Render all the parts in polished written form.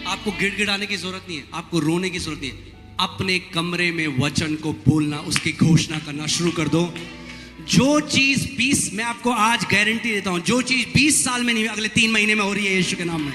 आपको गिड़गिड़ाने की जरूरत नहीं है, आपको रोने की जरूरत नहीं है। अपने कमरे में वचन को बोलना, उसकी घोषणा करना शुरू कर दो। जो चीज 20, मैं आपको आज गारंटी देता हूं, जो चीज 20 साल में नहीं हुई, अगले 3 महीने में हो रही है यीशु के नाम में।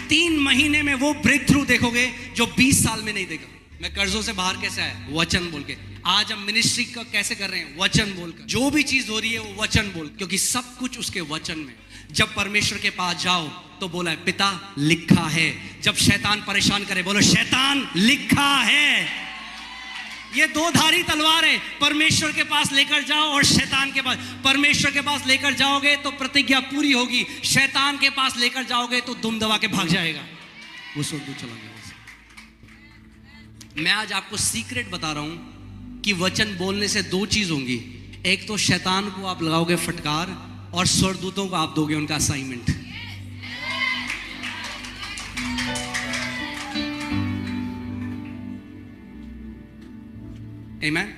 3 महीने में वो ब्रेक थ्रू देखोगे जो 20 साल में नहीं देखा। मैं कर्जों से बाहर कैसे आया? वचन बोल के। आज हम मिनिस्ट्री का कैसे कर रहे हैं? वचन बोलकर। जो भी चीज हो रही है वो वचन बोल, क्योंकि सब कुछ उसके वचन में। जब परमेश्वर के पास जाओ तो बोला है पिता लिखा है। जब शैतान परेशान करे बोलो शैतान लिखा है। ये 2 धारी तलवार है, परमेश्वर के पास लेकर जाओ और शैतान के पास। परमेश्वर के पास लेकर जाओगे तो प्रतिज्ञा पूरी होगी, शैतान के पास लेकर जाओगे तो दुम दबा के भाग जाएगा, वो स्वर्गदूत चला गया। मैं आज आपको सीक्रेट बता रहा हूं कि वचन बोलने से 2 चीज होंगी। एक तो शैतान को आप लगाओगे फटकार, और स्वर्गदूतों को आप दोगे उनका असाइनमेंट। आमीन।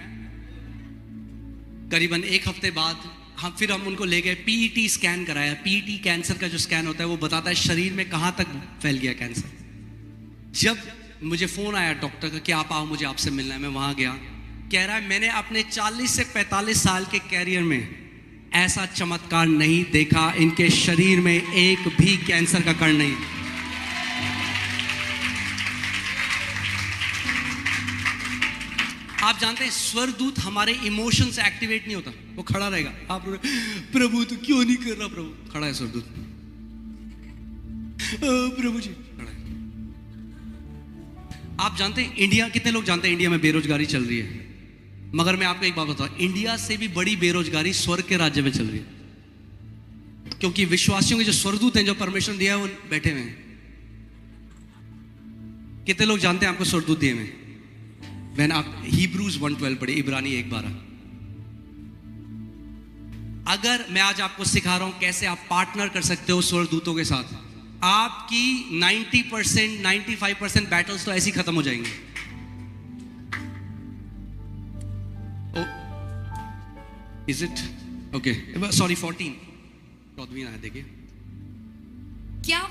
करीबन 1 हफ्ते बाद हम उनको ले गए, पीईटी स्कैन कराया। पीईटी कैंसर का जो स्कैन होता है वो बताता है शरीर में कहां तक फैल गया कैंसर। जब मुझे फोन आया डॉक्टर का कि आप आओ, मुझे आपसे मिलना है, मैं वहां गया। कह रहा है मैंने अपने 40 से 45 साल के कैरियर में ऐसा चमत्कार नहीं देखा, इनके शरीर में एक भी कैंसर का कण नहीं। आप जानते हैं स्वर्गदूत हमारे इमोशन से एक्टिवेट नहीं होता, वो खड़ा रहेगा। आप प्रभु तो क्यों नहीं कर रहा? प्रभु खड़ा है स्वर्गदूत, प्रभु जी खड़ा है। आप जानते हैं इंडिया, कितने लोग जानते हैं इंडिया में बेरोजगारी चल रही है? मगर मैं आपको एक बात बताऊं, इंडिया से भी बड़ी बेरोजगारी स्वर्ग के राज्य में चल रही है, क्योंकि विश्वासियों के जो स्वर्गदूत हैं, जो परमेश्वर ने दिया है, वो बैठे हुए हैं। कितने लोग जानते हैं आपको स्वर्गदूत दिए हुए? मैंने आप हिब्रूज 1:12 पढ़े, इब्रानी 1:12। अगर मैं आज आपको सिखा रहा हूं कैसे आप पार्टनर कर सकते हो स्वर्गदूतों के साथ, आपकी 90% 95% बैटल्स तो ऐसे ही खत्म हो जाएंगे। Is it okay? सॉरी 14 आया, देखिए। क्या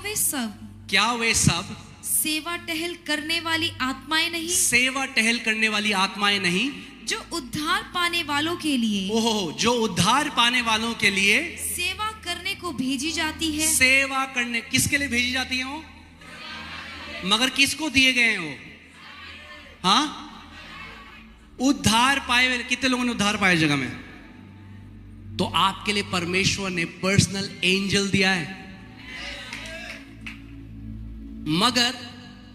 वे सब सेवा टहल करने वाली आत्माएं नहीं? सेवा टहल करने वाली आत्माएं नहीं, जो उद्धार पाने वालों के लिए, ओहो, जो उद्धार पाने वालों के लिए सेवा करने को भेजी जाती है। सेवा करने किसके लिए भेजी जाती है वो? मगर किसको दिए गए हैं वो? हाँ, उद्धार पाए हुए। कितने लोगों ने उद्धार पाया जगह में? तो आपके लिए परमेश्वर ने पर्सनल एंजल दिया है। मगर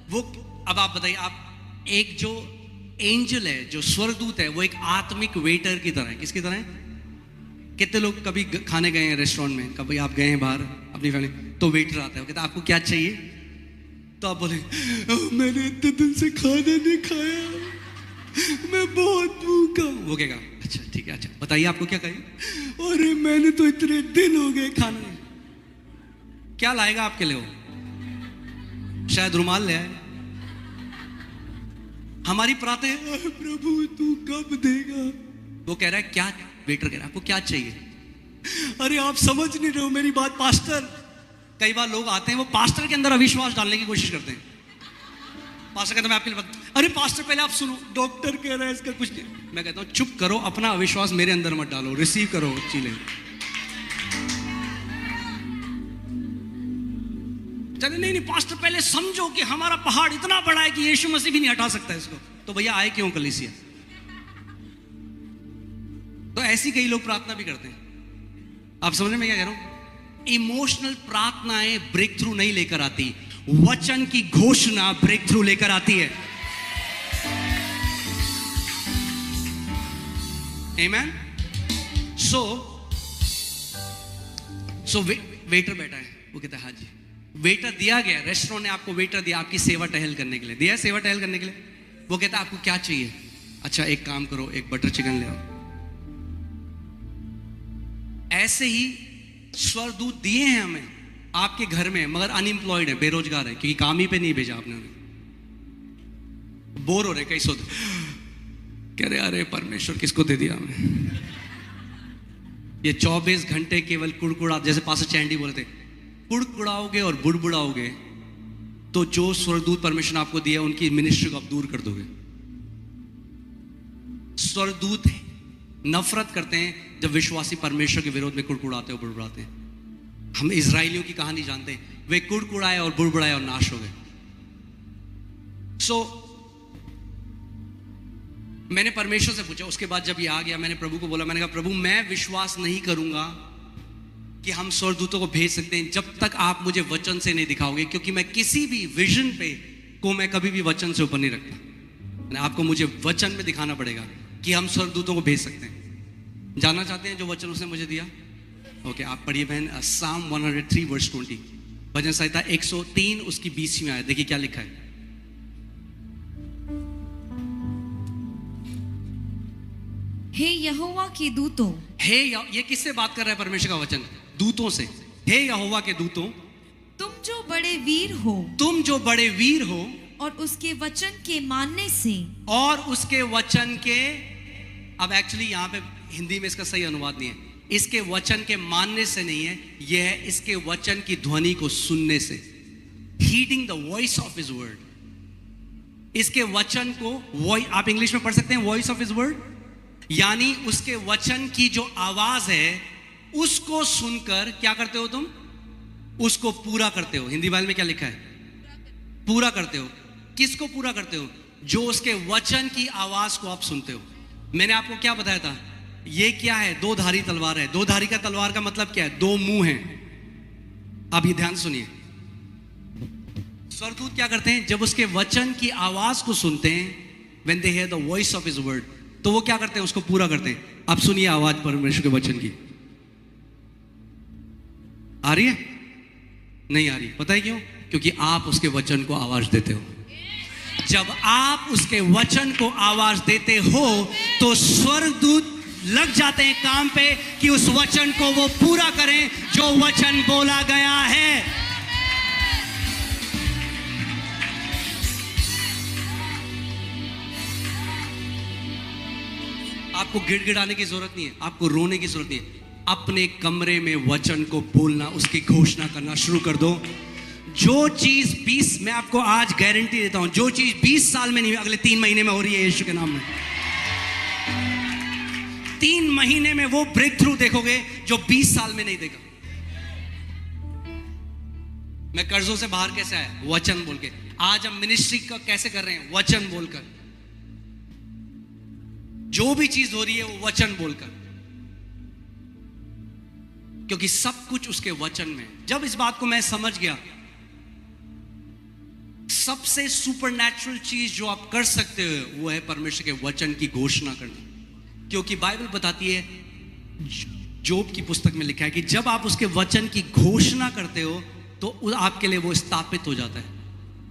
वो, अब आप बताइए, आप एक जो एंजल है, जो स्वर्गदूत है, वो एक आत्मिक वेटर की तरह है। किसकी तरह है? कितने लोग कभी खाने गए हैं रेस्टोरेंट में, कभी आप गए हैं बाहर अपनी फैमिली, तो वेटर आता है, वो कहता है आपको क्या चाहिए? तो आप बोले मैंने इतने दिन से खाना नहीं खाया, मैं बहुत भूखा। वो कहेगा अच्छा ठीक है, अच्छा बताइए आपको क्या चाहिए? अरे मैंने तो इतने दिन हो गए खाना नहीं। क्या लाएगा आपके लिए वो? शायद रुमाल ले आए। हमारी प्रार्थना है प्रभु तू कब देगा? वो कह रहा है क्या? वेटर कह रहा है आपको क्या चाहिए? अरे आप समझ नहीं रहे हो मेरी बात पास्टर। कई बार लोग आते हैं, वो पास्टर के अंदर अविश्वास डालने की कोशिश करते हैं। पास्टर कहता है मैं आपके लिए, अरे पास्टर पहले आप सुनो, डॉक्टर कह रहा है इसका कुछ नहीं। मैं कहता हूं चुप करो, अपना अविश्वास मेरे अंदर मत डालो, रिसीव करो चीजें। चले नहीं पास्टर पहले समझो कि हमारा पहाड़ इतना बड़ा है कि यीशु मसीह भी नहीं हटा सकता इसको। तो भैया आए क्यों कलीसिया? तो ऐसी कई लोग प्रार्थना भी करते हैं। आप समझ में क्या कह रहा हूं? इमोशनल प्रार्थनाएं ब्रेक थ्रू नहीं लेकर आती, वचन की घोषणा ब्रेक थ्रू लेकर आती है। आमेन। सो वेटर बैठा है, वो कहता है हाँ जी। वेटर दिया गया, रेस्टोरेंट ने आपको वेटर दिया आपकी सेवा टहल करने के लिए, दिया सेवा टहल करने के लिए। वो कहता है आपको क्या चाहिए? अच्छा एक काम करो, एक बटर चिकन ले आओ। ऐसे ही स्वर्गदूत दिए हैं हमें आपके घर में, मगर अनएम्प्लॉयड है, बेरोजगार है, क्योंकि काम ही पे नहीं भेजा आपने उन्हें। बोर हो रहे कई सोच, कह रहे अरे परमेश्वर किसको दे दिया हमें? ये 24 घंटे केवल कुड़कुड़ा, जैसे पास्टर चैंडी बोलते कुड़कुड़ाओगे और बुड़बुड़ाओगे तो जो स्वर्गदूत परमिशन आपको दिया उनकी मिनिस्ट्री को आप दूर कर दोगे। स्वर्गदूत नफरत करते हैं जब विश्वासी परमेश्वर के विरोध में कुड़कुड़ाते और बुड़बुड़ाते हैं। हम इजराइलियों की कहानी जानते हैं, वे कुड़कुड़ाए और बुड़बुड़ाए और नाश हो गए। मैंने परमेश्वर से पूछा, उसके बाद जब ये आ गया मैंने प्रभु को बोला, मैंने कहा प्रभु मैं विश्वास नहीं करूंगा कि हम स्वर्गदूतों को भेज सकते हैं जब तक आप मुझे वचन से नहीं दिखाओगे, क्योंकि मैं किसी भी विजन पे को मैं कभी भी वचन से ऊपर नहीं रखता। आपको मुझे वचन में दिखाना पड़ेगा कि हम स्वर्गदूतों को भेज सकते हैं। जानना चाहते हैं जो वचन उसने मुझे दिया? ओके, आप पढ़िए बहन, साम 103 वर्स 20, भजन संहिता 103 उसकी 20 में आया। देखिए क्या लिखा है। हे यहोवा के दूतों, ये किससे बात कर रहा है परमेश्वर का वचन? दूतों से। हे यहोवा के दूतों, तुम जो बड़े वीर हो, तुम जो बड़े वीर हो और उसके वचन के मानने से, और उसके वचन के, अब एक्चुअली यहाँ पे हिंदी में इसका सही अनुवाद नहीं है, इसके वचन के मानने से नहीं है, यह है इसके वचन की ध्वनि को सुनने से। Heading the voice of his word. इसके वचन को आप इंग्लिश में पढ़ सकते हैं वॉइस ऑफ हिज वर्ड, यानी उसके वचन की जो आवाज है उसको सुनकर क्या करते हो तुम? उसको पूरा करते हो। हिंदी बाइबल में क्या लिखा है? पूरा करते हो। किसको पूरा करते हो? जो उसके वचन की आवाज को आप सुनते हो। मैंने आपको क्या बताया था? ये क्या है? दो धारी तलवार है। दो धारी का तलवार का मतलब क्या है? दो मुंह हैं। आप ये ध्यान सुनिए। स्वर्गदूत क्या करते हैं? जब उसके वचन की आवाज को सुनते हैं, when they hear the voice of his word, तो वो क्या करते हैं? उसको पूरा करते हैं। अब सुनिए आवाज परमेश्वर के वचन की। आ रही है? नहीं आ रही। पता है क्यों? क्योंकि आप उसके वचन को आवाज देते हो। जब आप उसके वचन को आवाज देते हो तो स्वर्गदूत लग जाते हैं काम पे कि उस वचन को वो पूरा करें जो वचन बोला गया है। आपको गिड़गिड़ाने की जरूरत नहीं है, आपको रोने की जरूरत नहीं है। अपने कमरे में वचन को बोलना, उसकी घोषणा करना शुरू कर दो। जो चीज 20, मैं आपको आज गारंटी देता हूं, जो चीज 20 साल में नहीं, अगले 3 महीने में हो रही है यीशु के नाम में। 3 महीने में वो ब्रेक थ्रू देखोगे जो 20 साल में नहीं देखा। मैं कर्जों से बाहर कैसे आया? वचन बोल के। आज हम मिनिस्ट्री का कैसे कर रहे हैं? वचन बोलकर। जो भी चीज हो रही है वो वचन बोलकर, क्योंकि सब कुछ उसके वचन में। जब इस बात को मैं समझ गया, सबसे सुपरनैचुरल चीज जो आप कर सकते हो वो है परमेश्वर के वचन की घोषणा करना। क्योंकि बाइबल बताती है, जोब की पुस्तक में लिखा है कि जब आप उसके वचन की घोषणा करते हो तो आपके लिए वो स्थापित हो जाता है।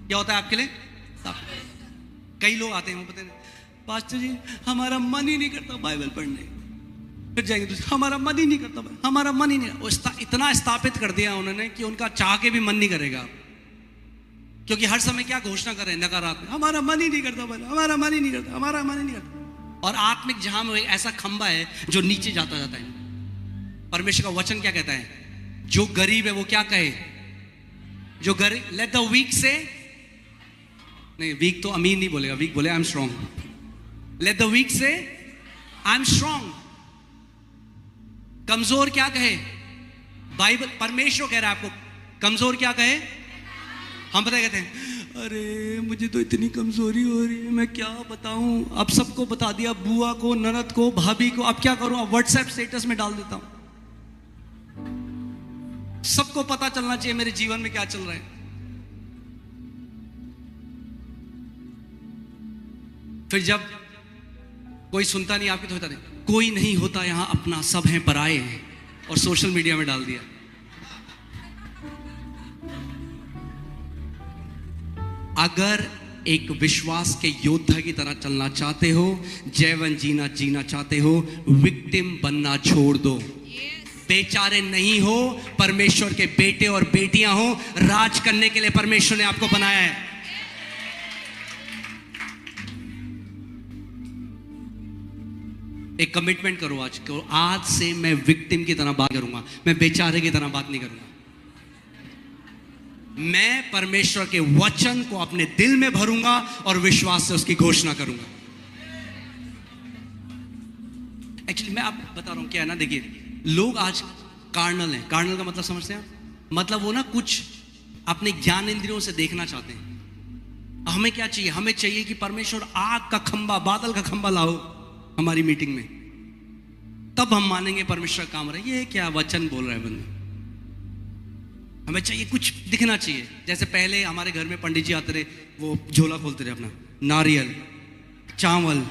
क्या होता है आपके लिए? स्थापित। कई लोग आते हैं, वो पता नहीं, पास्टर जी हमारा मन ही नहीं करता बाइबल पढ़ने। फिर जाएंगे तो हमारा मन ही नहीं करता, हमारा मन ही नहीं। इतना स्थापित कर दिया उन्होंने कि उनका चाह के भी मन नहीं करेगा, क्योंकि हर समय क्या घोषणा कर रहे हैं? नकारात्मक। हमारा मन ही नहीं करता, हमारा मन ही नहीं करता, हमारा मन ही नहीं करता। और आत्मिक जहां में ऐसा खंबा है जो नीचे जाता जाता है। परमेश्वर का वचन क्या कहता है? जो गरीब है वो क्या कहे? जो गरीब, लेट द वीक से, नहीं वीक तो अमीर नहीं बोलेगा, वीक बोले I am strong. Let the weak say I am strong. कमजोर क्या कहे? बाइबल, परमेश्वर कह रहा है आपको कमजोर क्या कहे? हम पता कहते हैं, अरे मुझे तो इतनी कमजोरी हो रही है, मैं क्या बताऊं। अब सबको बता दिया, बुआ को, ननद को, भाभी को, अब क्या करूं? अब व्हाट्सएप स्टेटस में डाल देता हूं। सबको पता चलना चाहिए मेरे जीवन में क्या चल रहा है। फिर जब कोई सुनता नहीं आपकी, तो होता नहीं, कोई नहीं होता यहां अपना, सब हैं पराए हैं, और सोशल मीडिया में डाल दिया। अगर एक विश्वास के योद्धा की तरह चलना चाहते हो, जीवन जीना चाहते हो, विक्टिम बनना छोड़ दो। बेचारे नहीं हो, परमेश्वर के बेटे और बेटियां हो। राज करने के लिए परमेश्वर ने आपको बनाया है। एक कमिटमेंट करो आज से मैं विक्टिम की तरह बात करूंगा, मैं बेचारे की तरह बात नहीं करूंगा। मैं परमेश्वर के वचन को अपने दिल में भरूंगा और विश्वास से उसकी घोषणा करूंगा। एक्चुअली मैं आप बता रहा हूं क्या है ना, देखिए लोग आज कार्नल हैं। कार्नल का मतलब समझते हैं आप? मतलब वो ना कुछ अपने ज्ञान इंद्रियों से देखना चाहते हैं। हमें क्या चाहिए? हमें चाहिए कि परमेश्वर आग का खंबा, बादल का खंबा लाओ हमारी मीटिंग में, तब हम मानेंगे परमेश्वर काम रहा है। ये क्या वचन बोल रहा है बंदा? हमें चाहिए कुछ दिखना चाहिए। जैसे पहले हमारे घर में पंडित जी आते रहे, वो झोला खोलते रहे अपना, नारियल, चावल,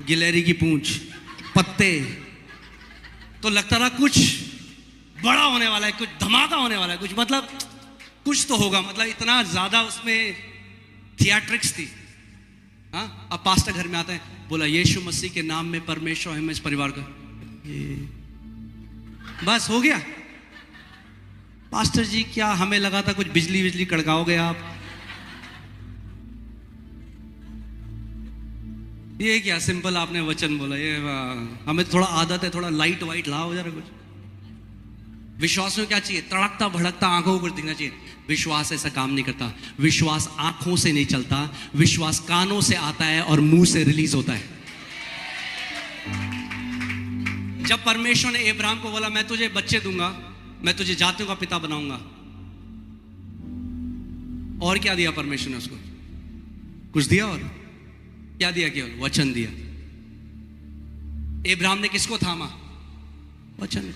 गिलहरी की पूंछ, पत्ते, तो लगता रहा कुछ बड़ा होने वाला है, कुछ धमाका होने वाला है, कुछ मतलब कुछ तो होगा। मतलब इतना ज्यादा उसमें थिएट्रिक्स थी। हाँ, अब पास्टर घर में आता है, बोला यीशु मसीह के नाम में परमेश्वर है, मैं इस परिवार का, बस हो गया। पास्टर जी क्या हमें लगा था कुछ बिजली बिजली कड़काओगे आप, ये क्या सिंपल आपने वचन बोला। ये हमें थोड़ा आदत है, थोड़ा लाइट वाइट लाओ जरा कुछ। विश्वास में क्या चाहिए? तड़कता भड़कता आंखों को दिखना चाहिए। विश्वास ऐसा काम नहीं करता। विश्वास आंखों से नहीं चलता, विश्वास कानों से आता है और मुंह से रिलीज होता है। जब परमेश्वर ने अब्राहम को बोला मैं तुझे बच्चे दूंगा, मैं तुझे जातियों का पिता बनाऊंगा, और क्या दिया परमेश्वर ने उसको? कुछ दिया? और क्या दिया? केवल वचन दिया। अब्राहम ने किसको थामा? वचन।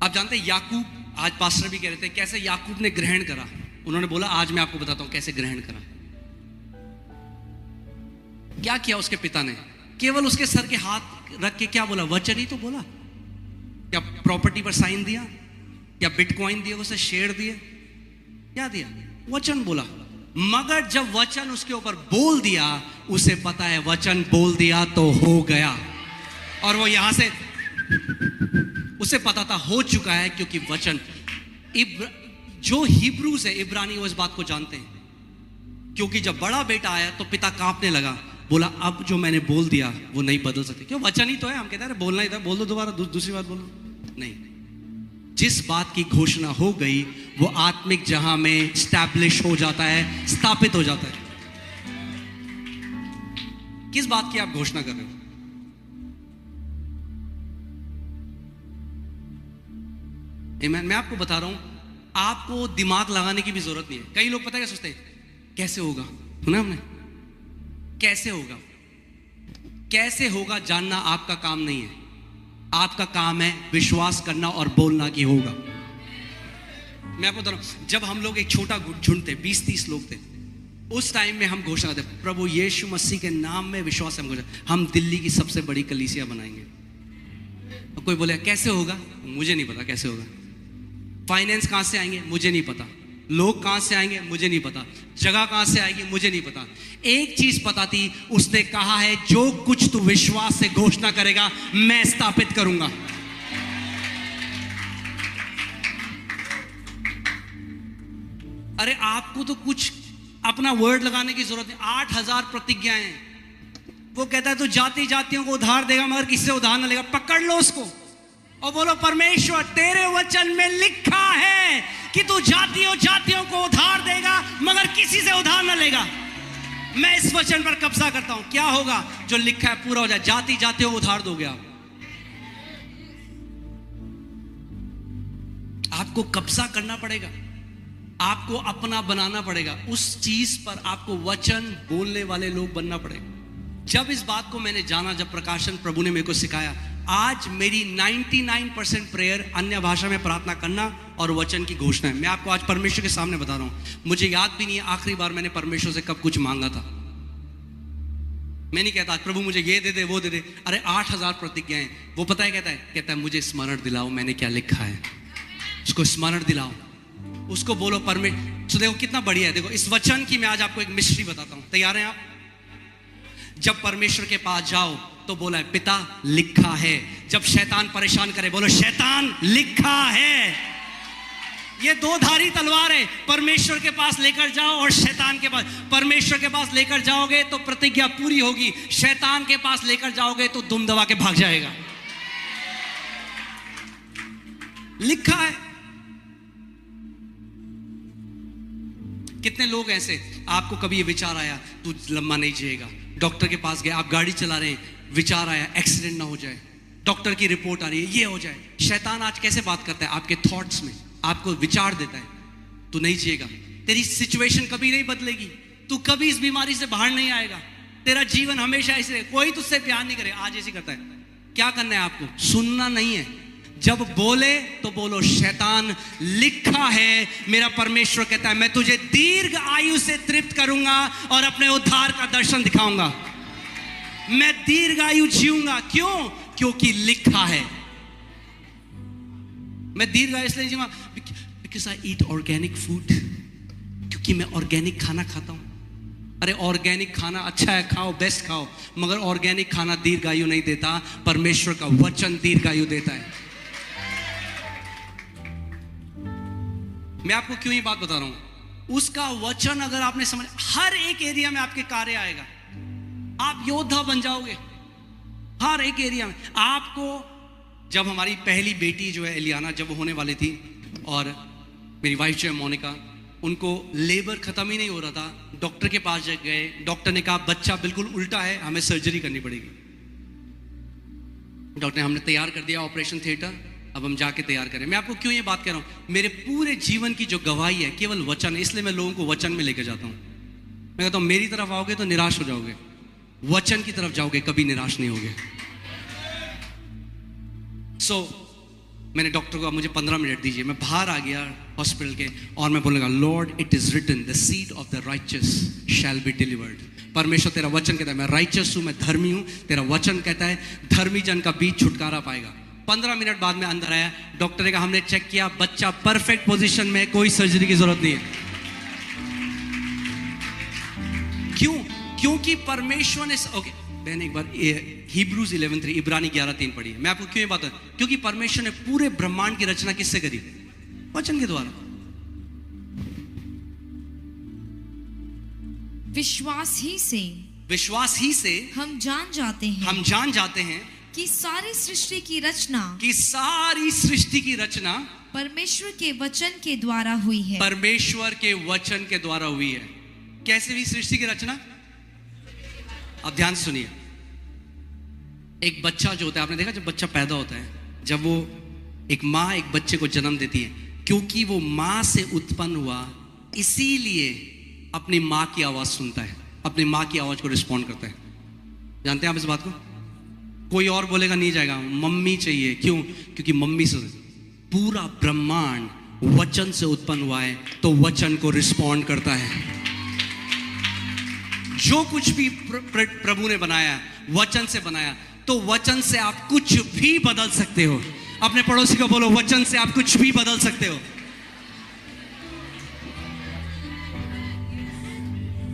आप जानते हैं याकूब, आज पास्टर भी कह रहे थे कैसे याकूब ने ग्रहण करा। उन्होंने बोला आज मैं आपको बताता हूं कैसे ग्रहण करा। क्या किया उसके पिता ने? केवल उसके सर के हाथ रख के क्या बोला? वचन ही तो बोला। क्या प्रॉपर्टी पर साइन दिया? क्या बिटकॉइन दिए उसे, शेयर दिए? क्या दिया? वचन बोला। मगर जब वचन उसके ऊपर बोल दिया, उसे पता है वचन बोल दिया तो हो गया। और वो यहां से उसे पता था हो चुका है, क्योंकि वचन जो हिब्रूज है, इब्रानी, वो इस बात को जानते हैं। क्योंकि जब बड़ा बेटा आया तो पिता कांपने लगा, बोला अब जो मैंने बोल दिया वो नहीं बदल सकते। क्यों? वचन ही तो है। हम कहते हैं बोलना ही था, बोल दो दोबारा, दूसरी बात बोलो। नहीं, जिस बात की घोषणा हो गई वो आत्मिक जहां में स्टैब्लिश हो जाता है, स्थापित हो जाता है। किस बात की आप घोषणा कर रहे हो? आमीन। मैं आपको बता रहा हूं, आपको दिमाग लगाने की भी जरूरत नहीं है। कई लोग पता है क्या सोचते हैं? कैसे होगा? सुना हमने? कैसे होगा? कैसे होगा जानना आपका काम नहीं है। आपका काम है विश्वास करना और बोलना कि होगा। मैं आपको बता रहा हूं, जब हम लोग एक छोटा झुंड थे, 20-30 लोग थे, उस टाइम में हम घोषणा करते, प्रभु यीशु मसीह के नाम में विश्वास हम दिल्ली की सबसे बड़ी कलीसिया बनाएंगे। कोई बोले कैसे होगा? मुझे नहीं पता कैसे होगा। फाइनेंस कहां से आएंगे? मुझे नहीं पता। लोग कहां से आएंगे? मुझे नहीं पता। जगह कहां से आएगी? मुझे नहीं पता। एक चीज पता थी, उसने कहा है जो कुछ तू विश्वास से घोषणा करेगा मैं स्थापित करूंगा। अरे आपको तो कुछ अपना वर्ड लगाने की जरूरत नहीं। 8000 प्रतिज्ञाएं। वो कहता है तू जाति जातियों को उधार देगा मगर किसी से उधार ना लेगा। पकड़ लो उसको और बोलो परमेश्वर तेरे वचन में लिखा है कि तू जातियों जातियों को उधार देगा मगर किसी से उधार ना लेगा। मैं इस वचन पर कब्जा करता हूं। क्या होगा? जो लिखा है पूरा हो जाए। जाति जातियों को उधार दोगे आप। आपको कब्जा करना पड़ेगा, आपको अपना बनाना पड़ेगा। उस चीज पर आपको वचन बोलने वाले लोग बनना पड़ेगा। जब इस बात को मैंने जाना, जब प्रकाशन प्रभु ने मेरे को सिखाया, आज मेरी 99% प्रेयर अन्य भाषा में प्रार्थना करना और वचन की घोषणा है। मैं आपको आज परमेश्वर के सामने बता रहा हूं, मुझे याद भी नहीं है आखिरी बार मैंने परमेश्वर से कब कुछ मांगा था। मैं नहीं कहता प्रभु मुझे ये दे दे वो दे दे। अरे 8000 प्रतिज्ञाएं। वो पता है कहता है मुझे स्मरण दिलाओ मैंने क्या लिखा है। उसको स्मरण दिलाओ, उसको बोलो परमेश्वर। तो देखो कितना बढ़िया है। देखो इस वचन की मैं आज आपको एक मिस्ट्री बताता हूं। तैयार हैं आप? जब परमेश्वर के पास जाओ तो बोला है पिता लिखा है। जब शैतान परेशान करे बोलो शैतान लिखा है। ये दो धारी तलवार है। परमेश्वर के पास लेकर जाओ और शैतान के पास। परमेश्वर के पास लेकर जाओगे तो प्रतिज्ञा पूरी होगी, शैतान के पास लेकर जाओगे तो दुम दबा के भाग जाएगा। लिखा है। कितने लोग ऐसे, आपको कभी ये विचार आया तू लंबा नहीं जिएगा, डॉक्टर के पास गए, आप गाड़ी चला रहे हैं, विचार आया एक्सीडेंट ना हो जाए, डॉक्टर की रिपोर्ट आ रही है ये हो जाए। शैतान आज कैसे बात करता है? आपके थॉट्स में आपको विचार देता है तू नहीं जिएगा, तेरी सिचुएशन कभी नहीं बदलेगी, तू कभी इस बीमारी से बाहर नहीं आएगा, तेरा जीवन हमेशा ऐसे, कोई तुझसे प्यार नहीं करे। आज ऐसे करता है। क्या करना है आपको? सुनना नहीं है। जब बोले तो बोलो शैतान, लिखा है, मेरा परमेश्वर कहता है मैं तुझे दीर्घ आयु से तृप्त करूंगा और अपने उद्धार का दर्शन दिखाऊंगा। मैं दीर्घ आयु जीऊंगा। क्यों? क्योंकि लिखा है। मैं दीर्घ आयु इसलिए जीऊंगा because I eat organic food, क्योंकि मैं ऑर्गेनिक खाना खाता हूं। अरे ऑर्गेनिक खाना अच्छा है, खाओ, बेस्ट खाओ, मगर ऑर्गेनिक खाना दीर्घायु नहीं देता। परमेश्वर का वचन दीर्घायु देता है। मैं आपको क्यों ये बात बता रहा हूं? उसका वचन अगर आपने समझ, हर एक एरिया में आपके कार्य आएगा, आप योद्धा बन जाओगे हर एक एरिया में। आपको, जब हमारी पहली बेटी जो है एलियाना, जब वो होने वाली थी, और मेरी वाइफ जो है मोनिका, उनको लेबर खत्म ही नहीं हो रहा था, डॉक्टर के पास गए, डॉक्टर ने कहा बच्चा बिल्कुल उल्टा है, हमें सर्जरी करनी पड़ेगी। डॉक्टर ने, हमने तैयार कर दिया ऑपरेशन थिएटर, अब हम जाके तैयार करें। मैं आपको क्यों ये बात कह रहा हूं? मेरे पूरे जीवन की जो गवाही है केवल वचन है, इसलिए मैं लोगों को वचन में लेकर जाता हूं। मैं कहता हूं मेरी तरफ आओगे तो निराश हो जाओगे, वचन की तरफ जाओगे कभी निराश नहीं होगे। मैंने डॉक्टर को, मुझे 15 मिनट दीजिए, मैं बाहर आ गया हॉस्पिटल के, और मैं बोलूँगा lord it is written the seed of the righteous shall be delivered. परमेश्वर तेरा वचन कहता है मैं राइचस हूँ, मैं धर्मी हूँ, तेरा वचन कहता है धर्मी जन का बीज छुटकारा पाएगा। 15 मिनट बाद में अंदर आया, डॉक्टर ने कहा हमने चेक किया, बच्चा परफेक्ट पोजीशन में, कोई सर्जरी की जरूरत नहीं है। क्यों? क्योंकि परमेश्वर ने, ओके मैंने एक बार हिब्रूज 11:3, इब्रानी 11:3 पढ़ी है। मैं आपको क्यों ये बात है? क्योंकि परमेश्वर ने पूरे ब्रह्मांड की रचना किससे करी? वचन के द्वारा। विश्वास ही से हम जान जाते हैं कि सारी सृष्टि की रचना परमेश्वर के वचन के द्वारा हुई है। परमेश्वर के वचन के द्वारा हुई है। कैसे हुई सृष्टि की रचना? आप ध्यान से सुनिए। एक बच्चा जो होता है, आपने देखा जब बच्चा पैदा होता है, जब वो, एक माँ एक बच्चे को जन्म देती है, क्योंकि वो माँ से उत्पन्न हुआ, इसीलिए अपनी माँ की आवाज सुनता है, अपनी माँ की आवाज को रिस्पॉन्ड करता है। जानते हैं आप इस बात को? कोई और बोलेगा नहीं जाएगा, मम्मी चाहिए। क्यों? क्योंकि मम्मी से पूरा ब्रह्मांड वचन से उत्पन्न हुआ है, तो वचन को रिस्पॉन्ड करता है। जो कुछ भी प्रभु ने बनाया वचन से बनाया, तो वचन से आप कुछ भी बदल सकते हो। अपने पड़ोसी को बोलो वचन से आप कुछ भी बदल सकते हो।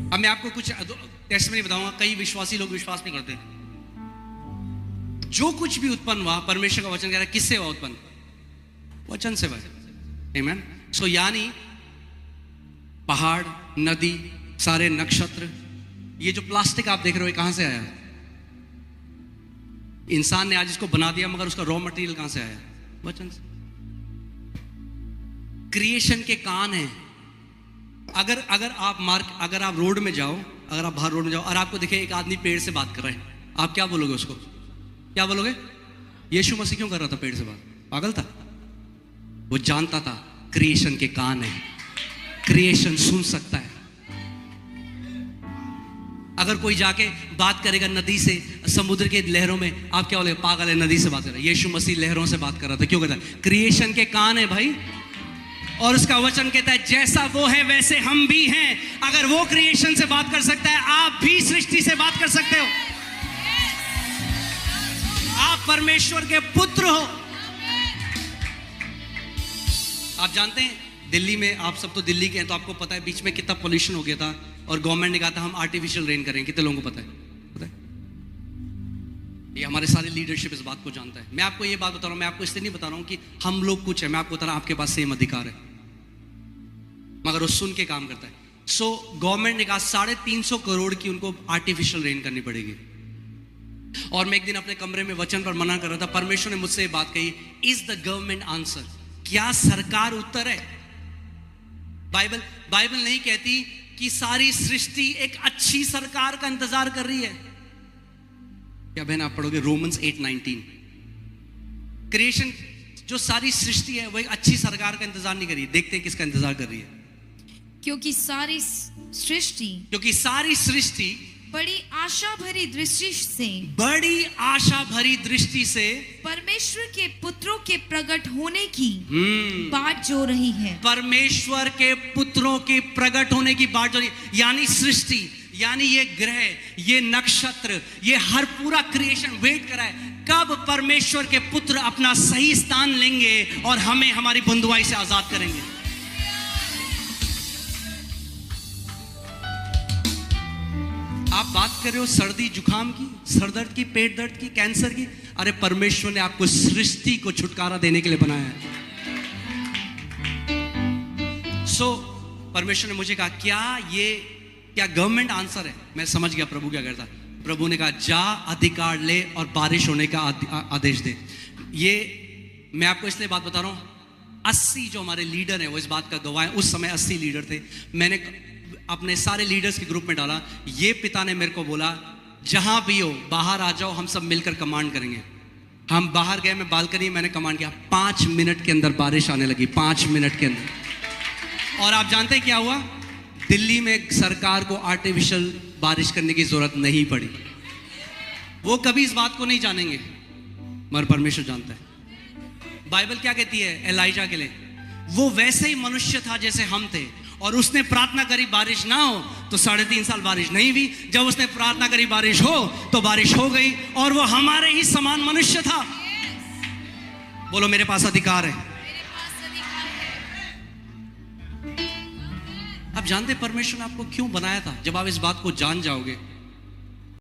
अब मैं आपको कुछ टेस्टमनी बताऊंगा, कई विश्वासी लोग विश्वास नहीं करते। जो कुछ भी उत्पन्न हुआ, परमेश्वर का वचन कह रहा है, किससे हुआ उत्पन्न? वचन से हुआ। आमीन। सो यानी पहाड़, नदी, सारे नक्षत्र, ये जो प्लास्टिक आप देख रहे हो, कहां से आया? इंसान ने आज इसको बना दिया, मगर उसका रॉ मटेरियल कहां से आया? वचन से। क्रिएशन के कान है। अगर आप रोड में जाओ, अगर आप बाहर रोड में जाओ और आपको दिखे एक आदमी पेड़ से बात कर रहा है, आप क्या बोलोगे उसको? क्या बोलोगे? यीशु मसीह क्यों कर रहा था पेड़ से बात? पागल था? वो जानता था क्रिएशन के कान है, क्रिएशन सुन सकता है। अगर कोई जाके बात करेगा नदी से, समुद्र के लहरों में, आप क्या बोलेगे? पागल है, नदी से बात कर रहा है। यीशु मसीह लहरों से बात कर रहा था। क्यों कहता है? क्रिएशन के कान है भाई, और उसका वचन कहता है जैसा वो है वैसे हम भी हैं। अगर वो क्रिएशन से बात कर सकता है, आप भी सृष्टि से बात कर सकते हो। आप परमेश्वर के पुत्र हो। आप जानते हैं दिल्ली में, आप सब तो दिल्ली के हैं, तो आपको पता है बीच में कितना पोल्यूशन हो गया था, और गवर्नमेंट ने कहा था हम आर्टिफिशियल रेन करेंगे। कितने लोगों को पता है? ये हमारे सारे लीडरशिप इस बात को जानता है। मैं आपको ये बात बता रहा हूं, मैं आपको इसलिए नहीं बता रहा हूं कि हम लोग कुछ है, मैं आपको बता रहा हूं आपके पास सेम अधिकार है, मगर वो सुन के काम करता है। सो गवर्नमेंट ने कहा 350 करोड़ की उनको आर्टिफिशियल रेन करनी पड़ेगी। और मैं एक दिन अपने कमरे में वचन पर मना कर रहा था, परमेश्वर ने मुझसे ये बात कही, इज द गवर्नमेंट आंसर? क्या सरकार उत्तर है? बाइबल नहीं कहती कि सारी सृष्टि एक अच्छी सरकार का इंतजार कर रही है। क्या बहन आप पढ़ोगे रोमन्स 8:19, क्रिएशन जो सारी सृष्टि है वो एक अच्छी सरकार का इंतजार नहीं कर रही है। देखते हैं किसका इंतजार कर रही है। क्योंकि सारी सृष्टि बड़ी आशा भरी दृष्टि से परमेश्वर के पुत्रों के प्रकट होने की बाट जो रही है। परमेश्वर के पुत्रों के प्रकट होने की बाट जो रही, यानी सृष्टि, यानी ये ग्रह, ये नक्षत्र, ये हर पूरा क्रिएशन वेट कर रहा है कब परमेश्वर के पुत्र अपना सही स्थान लेंगे और हमें हमारी बंधुआई से आजाद करेंगे। आप बात कर रहे हो सर्दी जुकाम की, सरदर्द की, पेट दर्द की, कैंसर की, अरे परमेश्वर ने आपको सृष्टि को छुटकारा देने के लिए बनाया है। परमेश्वर ने मुझे कहा क्या गवर्नमेंट आंसर है? मैं समझ गया प्रभु क्या करता। प्रभु ने कहा जा अधिकार ले और बारिश होने का आदेश दे। ये मैं आपको इसलिए बात बता रहा हूं, 80 जो हमारे लीडर हैं वो इस बात का गवाह हैं। उस समय 80 लीडर थे। मैंने अपने सारे लीडर्स के ग्रुप में डाला। ये पिता ने मेरे को बोला जहां भी हो बाहर आ जाओ, हम सब मिलकर कमांड करेंगे। हम बाहर गए, मैं बालकनी, मैंने कमांड किया, 5 मिनट के अंदर बारिश आने लगी, 5 मिनट के अंदर। और आप जानते हैं क्या हुआ? दिल्ली में सरकार को आर्टिफिशियल बारिश करने की जरूरत नहीं पड़ी। वो कभी इस बात को नहीं जानेंगे मगर परमेश्वर जानता है। बाइबल क्या कहती है एलाइजा के लिए? वो वैसे ही मनुष्य था जैसे हम थे, और उसने प्रार्थना करी बारिश ना हो, तो 3.5 साल बारिश नहीं हुई। जब उसने प्रार्थना करी बारिश हो, तो बारिश हो गई, और वो हमारे ही समान मनुष्य था। बोलो मेरे पास अधिकार है। आप जानते परमेश्वर ने आपको क्यों बनाया था? जब आप इस बात को जान जाओगे